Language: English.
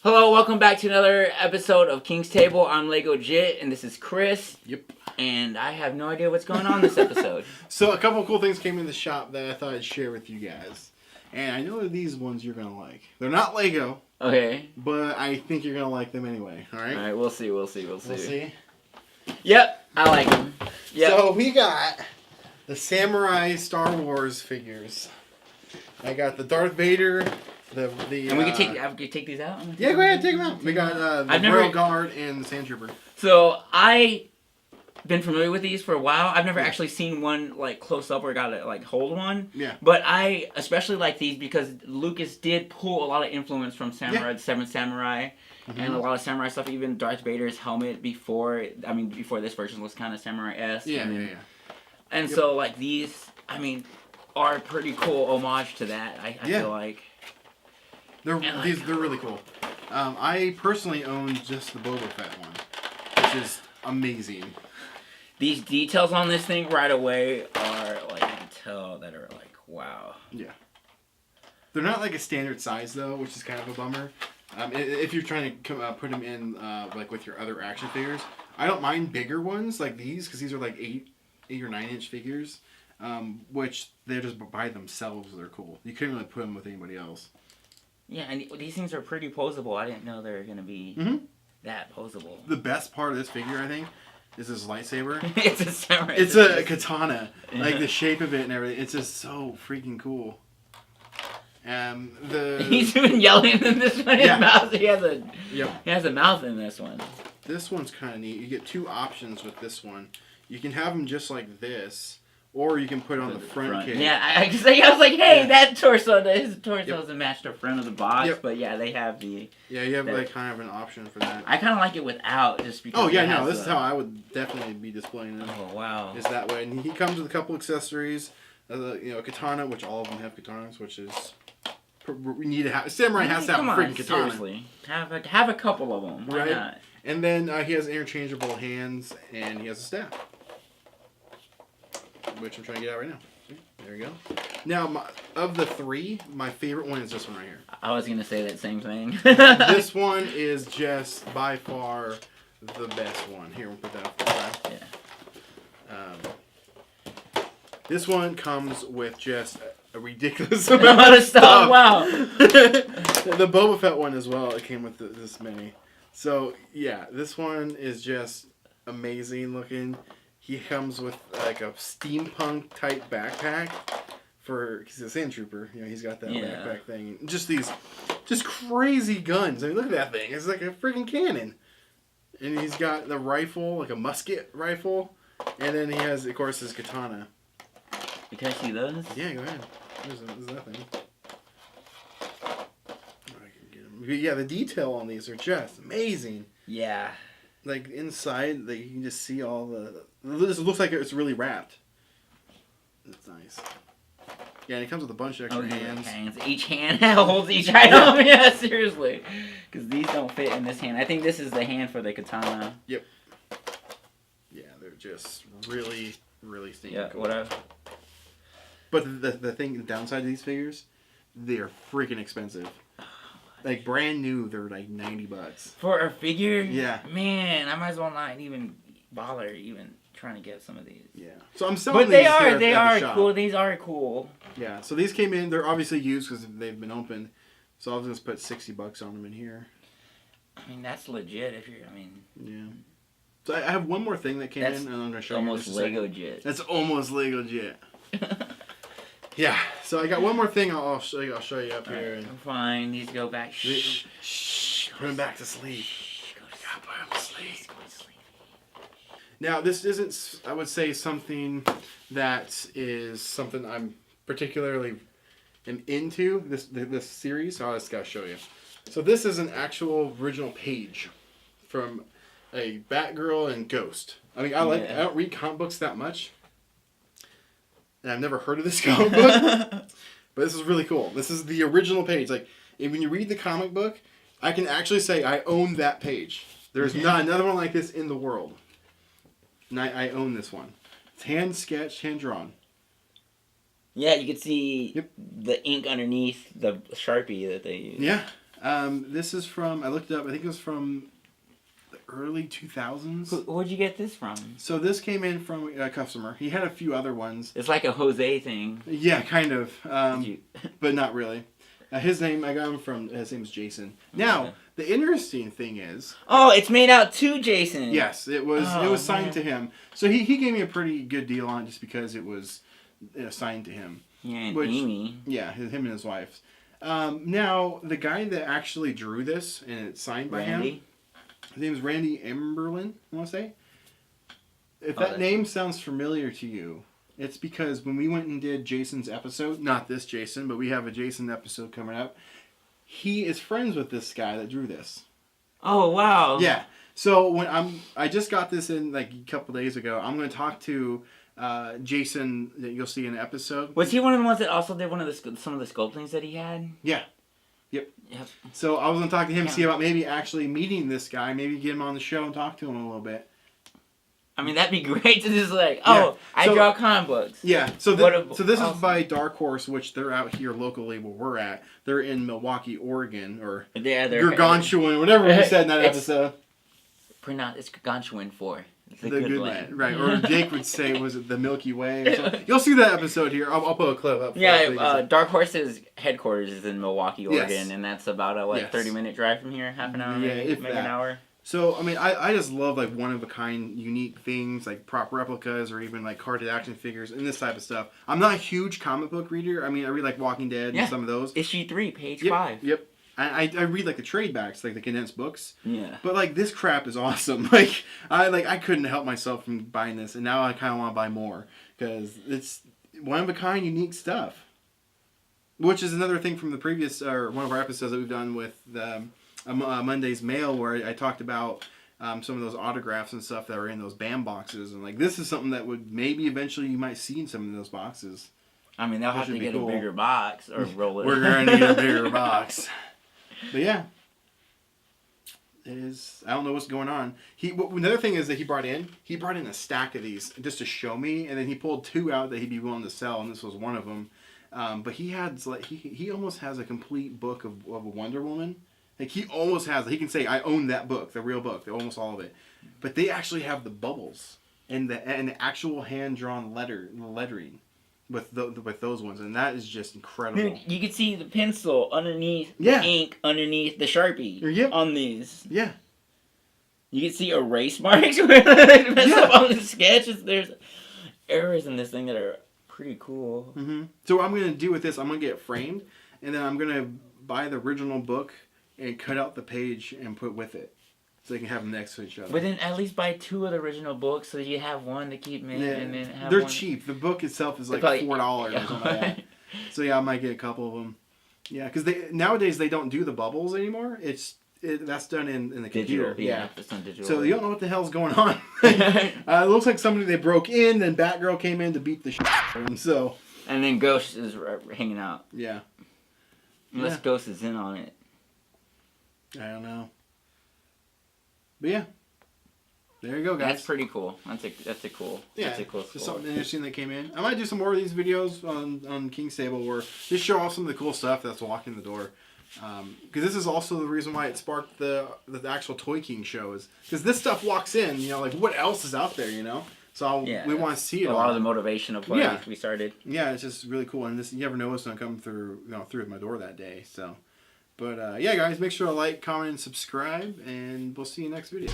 Hello, welcome back to another episode of King's Table. I'm Lego Jit, and this is Chris. Yep. And I have no idea what's going on this episode. So a couple of cool things came in the shop that I thought I'd share with you guys. And I know these ones you're going to like. They're not Lego. Okay. But I think you're going to like them anyway. Alright? Alright, we'll see. We'll see. Yep, I like them. Yep. So we got the Samurai Star Wars figures. I got the Darth Vader, the and we can take these out? Yeah, go ahead, take them out. We got the Royal Guard and the Sand Trooper. So, I've been familiar with these for a while. I've never actually seen one, like, close up where I got to, like, hold one. Yeah. But I especially like these because Lucas did pull a lot of influence from Samurai, the Seventh Samurai, and a lot of Samurai stuff. Even Darth Vader's helmet before this version was kind of Samurai-esque. Yeah. And so, like, these, are a pretty cool homage to that, I feel like. They're really cool. I personally own just the Boba Fett one, which is amazing. These details on this thing right away are, like, you can tell that are, like, wow. Yeah. They're not, like, a standard size, though, which is kind of a bummer. If you're trying to put them in, like, with your other action figures. I don't mind bigger ones like these, because these are, like, 8 or 9-inch figures, which they're just by themselves. They're cool. You couldn't really put them with anybody else. Yeah, and these things are pretty posable. I didn't know they were going to be that posable. The best part of this figure, I think, is this lightsaber. It's a samurai. It's a katana. Yeah. Like, the shape of it and everything. It's just so freaking cool. He's even yelling in this one. His mouth. He has a mouth in this one. This one's kind of neat. You get two options with this one. You can have them just like this, or you can put it on the front case. Yeah, I was like, hey, that torso, his torso doesn't match the front of the box, but yeah, they have the... Yeah, you have like kind of an option for that. I kind of like it without, just because... Oh, yeah, no, this is how I would definitely be displaying it. Oh, wow. Is that way. And he comes with a couple accessories. Katana, which all of them have katanas, which is... We need to have... Samurai has to have a freaking katana. Seriously. Have a couple of them. Why not? And then he has interchangeable hands, and he has a staff. Which I'm trying to get out right now. There we go. Now, of the three, my favorite one is this one right here. I was going to say that same thing. This one is just by far the best one. Here, we'll put that up for the side. Yeah. This one comes with just a ridiculous amount of stuff. Wow. The Boba Fett one as well, it came with this many. So, yeah, this one is just amazing looking. He comes with like a steampunk type backpack he's a sand trooper. He's got that backpack thing. Just crazy guns. I mean, look at that thing. It's like a freaking cannon. And he's got the rifle, like a musket rifle. And then he has, of course, his katana. Can I see those? Yeah, go ahead. There's that thing. But yeah, the detail on these are just amazing. Yeah. Like, inside, you can just see all the... This looks like it's really wrapped. That's nice. Yeah, and it comes with a bunch of extra hands. Each hand holds each item. Yeah, seriously. Because these don't fit in this hand. I think this is the hand for the katana. Yep. Yeah, they're just really, really stinking cool. Whatever. But the downside of these figures, they are freaking expensive. Like, brand new, they're like $90. For a figure? Yeah. Man, I might as well not even bother trying to get some of these. Yeah. So I'm selling these. But they are cool. These are cool. Yeah. So these came in. They're obviously used because they've been opened. So I was going to put $60 on them in here. I mean, that's legit if you're, Yeah. So I have one more thing that came in, and I'm going to show you. Almost Lego Jet. That's almost Lego Jet. Yeah, so I got one more thing I'll show you up here. And fine, these go back. Shh. Put him back to sleep. Go to sleep. Now, this isn't, I would say, something that is something I'm particularly into, this series, so I just got to show you. So this is an actual original page from a Batgirl and Ghost. I mean, I don't read comic books that much. And I've never heard of this comic book, but this is really cool. This is the original page. Like, when you read the comic book, I can actually say I own that page. There's not another one like this in the world. And I own this one. It's hand-sketched, hand-drawn. Yeah, you can see the ink underneath the Sharpie that they use. Yeah. This is from, I looked it up, I think it was from the early 2000s. Where'd you get this from? So this came in from a customer. He had a few other ones. It's like a Jose thing. Yeah, kind of. But not really. His name, I got him from, his name's Jason. Now, the interesting thing is... Oh, it's made out to Jason. Yes, it was signed to him. So he gave me a pretty good deal on it just because it was signed to him. Yeah, and Amy. Yeah, him and his wife. Now, the guy that actually drew this, and it's signed by him, his name is Randy Emberlin, I want to say. If that name sounds familiar to you, it's because when we went and did Jason's episode, not this Jason, but we have a Jason episode coming up, he is friends with this guy that drew this. Oh, wow. Yeah. So when I just got this in like a couple days ago. I'm going to talk to Jason that you'll see in the episode. Was he one of the ones that also did one of some of the sculptings that he had? Yeah. Yep. So I was going to talk to him, see about maybe actually meeting this guy, maybe get him on the show and talk to him a little bit. I mean, that'd be great to just like, I draw comic books. Yeah. So this is by Dark Horse, which they're out here locally where we're at. They're in Milwaukee, Oregon, or Gargantuan, whatever we said in that episode. It's Gargantuan for the good land. Right. Or Jake would say, was it the Milky Way or something? You'll see that episode here. I'll put a clip up. Yeah, Dark Horse's headquarters is in Milwaukee, Oregon, and that's about a 30-minute drive from here, half an hour, maybe an hour. So, I mean, I just love, like, one-of-a-kind, unique things, like prop replicas or even, like, carded action figures and this type of stuff. I'm not a huge comic book reader. I mean, I read, like, Walking Dead and some of those. Issue 3, page 5. Yep. I read, like, the trade backs, like, the condensed books. Yeah. But, like, this crap is awesome. Like, I couldn't help myself from buying this, and now I kind of want to buy more because it's one-of-a-kind, unique stuff. Which is another thing from the previous, or one of our episodes that we've done with the... Monday's Mail, where I talked about some of those autographs and stuff that were in those BAM boxes, and like this is something that would maybe eventually you might see in some of those boxes. I mean, they'll have to get a bigger box or roll it. We're gonna need a bigger box. But yeah, it is. I don't know what's going on. Another thing is that he brought in a stack of these just to show me, and then he pulled 2 out that he'd be willing to sell, and this was one of them. But he had like he almost has a complete book of a Wonder Woman. Like, he almost has it. He can say, I own that book, the real book, almost all of it. But they actually have the bubbles and the actual hand-drawn lettering with those ones. And that is just incredible. Dude, you can see the pencil underneath the ink, underneath the Sharpie on these. Yeah. You can see erase marks where they mess up on the sketches. There's errors in this thing that are pretty cool. Mm-hmm. So what I'm going to do with this, I'm going to get it framed. And then I'm going to buy the original book and cut out the page and put with it, so they can have them next to each other. But then at least buy 2 of the original books, so that you have one to keep in, and then have they're one. cheap. The book itself is like $4 or something like that. So yeah, I might get a couple of them. Yeah, because nowadays they don't do the bubbles anymore. That's done in the computer. Digital, yeah, it's done digital. So you don't know what the hell's going on. It looks like they broke in, then Batgirl came in to beat the shit out of them. So. And then Ghost is hanging out. Yeah. Unless Ghost is in on it. I don't know. But yeah. There you go, guys. That's pretty cool. That's a cool. Yeah, that's a cool just something interesting that came in. I might do some more of these videos on King's Table where just show off some of the cool stuff that's walking the door. Because this is also the reason why it sparked the actual Toy King show, is because this stuff walks in, like what else is out there, So we want to see it. A lot of the motivation of why we started. Yeah, it's just really cool, and you never know what's gonna come through my door that day. So. But, yeah, guys, make sure to like, comment, and subscribe, and we'll see you next video.